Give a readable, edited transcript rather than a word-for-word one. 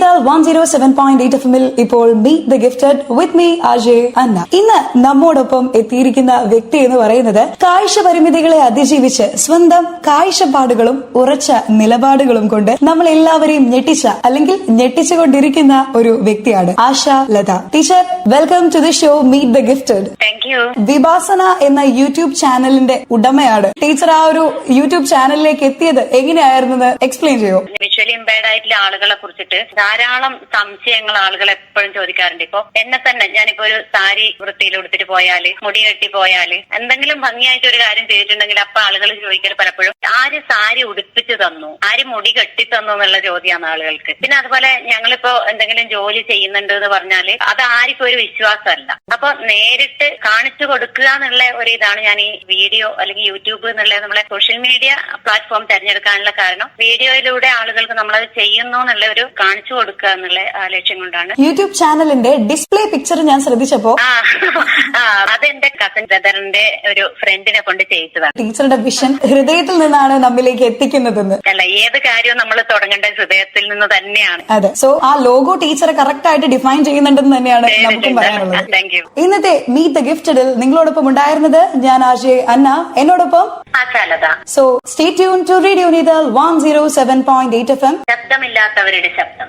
Unidal 107.8 FM-ൽ ഇപ്പോൾ meet the gifted with me Ajay Anna. ഇന്ന് നമ്മോടൊപ്പം എത്തിയിരിക്കുന്ന വ്യക്തി എന്ന് പറയുന്നത് കാഴ്ച പരിമിതികളെ അതിജീവിച്ച് സ്വന്തം കാഴ്ചപ്പാടുകളും ഉറച്ച നിലപാടുകളും കൊണ്ട് നമ്മൾ എല്ലാവരെയും ഞെട്ടിച്ച അല്ലെങ്കിൽ ഞെട്ടിച്ചുകൊണ്ടിരിക്കുന്ന ഒരു വ്യക്തിയാണ് Asha Latha. Teacher, welcome to the show meet the gifted. വിഭാസന എന്ന യൂട്യൂബ് ചാനലിന്റെ ഉടമയാണ് ടീച്ചർ. ആ ഒരു യൂട്യൂബ് ചാനലിലേക്ക് എത്തിയത് എങ്ങനെയായിരുന്നു എക്സ്പ്ലെയിൻ ചെയ്യോ? വിഷ്വലി ഇമ്പയർഡ് ആയിട്ടുള്ള ആളുകളെ കുറിച്ചിട്ട് ധാരാളം സംശയങ്ങൾ ആളുകൾ എപ്പോഴും ചോദിക്കാറുണ്ട്. ഇപ്പൊ എന്നെ തന്നെ ഞാനിപ്പോ ഒരു സാരി വൃത്തിയിൽ ഉടുത്തിട്ട് പോയാല്, മുടി കെട്ടി പോയാല്, എന്തെങ്കിലും ഭംഗിയായിട്ട് ഒരു കാര്യം ചെയ്തിട്ടുണ്ടെങ്കിൽ അപ്പൊ ആളുകൾ ചോദിക്കൽ പലപ്പോഴും ആര് സാരി ഉടുപ്പിച്ചു തന്നു, ആര് മുടി കെട്ടി തന്നു എന്നുള്ള ചോദ്യമാണ് ആളുകൾക്ക്. പിന്നെ അതുപോലെ ഞങ്ങളിപ്പോ എന്തെങ്കിലും ജോലി ചെയ്യുന്നുണ്ട് എന്ന് പറഞ്ഞാല് അത് ആർക്കും ഒരു വിശ്വാസമല്ല. അപ്പൊ നേരിട്ട് കാണിച്ചു കൊടുക്കുക എന്നുള്ള ഒരു ഇതാണ് ഞാൻ ഈ വീഡിയോ അല്ലെങ്കിൽ യൂട്യൂബ് എന്നുള്ള നമ്മളെ സോഷ്യൽ മീഡിയ പ്ലാറ്റ്ഫോം തെരഞ്ഞെടുക്കാനുള്ള കാരണം. വീഡിയോയിലൂടെ ആളുകൾക്ക് നമ്മളത് ചെയ്യുന്നു എന്നുള്ള ഒരു കാണിച്ചു കൊടുക്കുക എന്നുള്ള ലക്ഷ്യം കൊണ്ടാണ്. യൂട്യൂബ് ചാനലിന്റെ ഡിസ്പ്ലേ പിക്ചർ ഞാൻ ശ്രദ്ധിച്ചപ്പോ അതെന്റെ കസിൻ ബ്രദറിന്റെ ഒരു ഫ്രണ്ടിനെ കൊണ്ട് ചെയ്യിച്ചതാണ്. ടീച്ചറുടെ വിഷൻ ഹൃദയത്തിൽ നിന്നാണ് നമ്മിലേക്ക് എത്തിക്കുന്നതെന്ന്. അല്ല, ഏത് കാര്യവും നമ്മൾ തുടങ്ങേണ്ടത് ഹൃദയത്തിൽ നിന്ന് തന്നെയാണ്. അതെ. സോ ആ ലോഗോ ടീച്ചറെ കറക്റ്റ് ആയിട്ട് ഡിഫൈൻ ചെയ്യുന്നുണ്ടെന്ന് തന്നെയാണ് നമുക്കും പറയാനുള്ളത്. Thank you. ഇന്നത്തെ മീറ്റ് ദ ഗിഫ്റ്റഡിൽ നിങ്ങളോടൊപ്പം ഉണ്ടായിരുന്നത് ഞാൻ അജയ് അന്ന, എന്നോടൊപ്പം Ashalatha. So stay tune to radio Unidal 107.8 FM. ശബ്ദമില്ലാത്തവരുടെ ശബ്ദം.